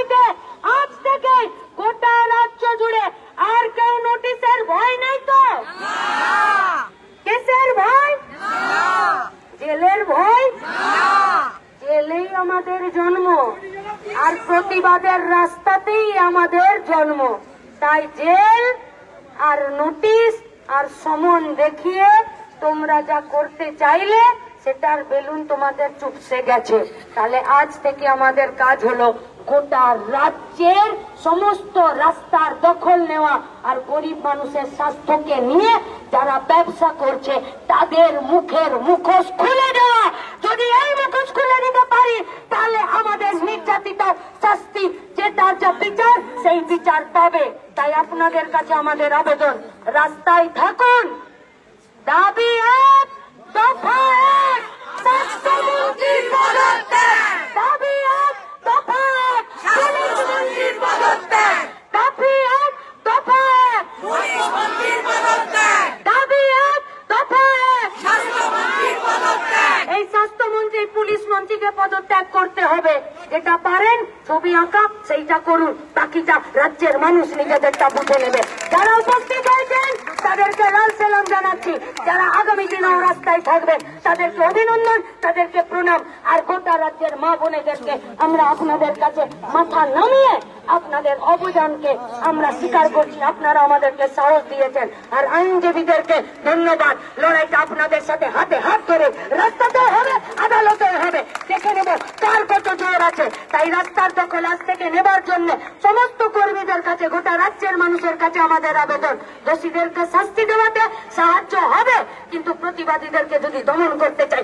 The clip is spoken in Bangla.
তারিখে আজ থেকে গোটা রাজ্য জুড়ে আর কেউ নোটিশের ভয় নেই তো? কেসের ভয়? জেলের ভয়? জেলেই আমাদের জন্ম, আর প্রতিবাদের রাস্তাতেই আমাদের জন্ম। তাই জেল আর নোটিশ আর সমন দেখিয়ে তোমরা যা করতে চাইলে সেটার বেলুন তোমাদের চুপসে গেছে। তাহলে আজ থেকে আমাদের কাজ হলো গোটা রাজ্যের সমস্ত রাস্তার দখল নেওয়া, আর গরিব মানুষের স্বাস্থ্যকে নিয়ে যারা ব্যবসা করছে তাদের মুখের মুখোশ খুলে দেওয়া। যদি এই মুখোশ খুলে দিতে পারি তাহলে আমাদের নির্যাতিত শাস্তি, যে তার যা বিচার সেই বিচার পাবে। তাই আপনাদের কাছে আমাদের আবেদন, রাস্তায় থাকুন। দাবি এক, দফা এক, স্বাস্থ্যমন্ত্রীর পদত্যাগ। দাবি এক, দফা এক, স্বাস্থ্যমন্ত্রীর পদত্যাগ। দাবি এক, দফা এক, পুলিশমন্ত্রীর পদত্যাগ। দাবি এক, দফা এক, স্বাস্থ্যমন্ত্রীর পদত্যাগ। এই স্বাস্থ্যমন্ত্রী পুলিশ মন্ত্রীকে পদত্যাগ করতে হবে। যেটা পারেন ছবি আঁকা সেইটা করুন, বাকিটা রাজ্যের মানুষ নিজেদেরটা বুঝে নেবে। যারা উপস্থিত হয়েছেন তাদেরকে লাল সালাম জানাচ্ছি, যারা আগামী দিনেও রাস্তায় থাকবেন তাদেরকে অভিনন্দন, তাদেরকে প্রণাম। আর গোটা রাজ্যের মা বোনেদেরকে আমরা আপনাদের কাছে মাথা নামিয়ে আপনাদের অবদানকে আমরা স্বীকার করছি। আপনারা আমাদেরকে সাহস দিয়েছেন। আর আইনজীবীদেরকে ধন্যবাদ। লড়াইটা আপনাদের সাথে হাতে হাত ধরে রাস্তাতেও হবে, আদালতেও হবে, দেখে নেব কার কত জোর আছে। তাই রাস্তার দখল আজ থেকে নেবার জন্য সমস্ত কর্মীদের কাছে, গোটা রাজ্যের মানুষের কাছে আমাদের আবেদন, দোষীদেরকে শাস্তি দেওয়াতে সাহায্য হবে, কিন্তু প্রতিবাদীদেরকে যদি দমন করতে চাই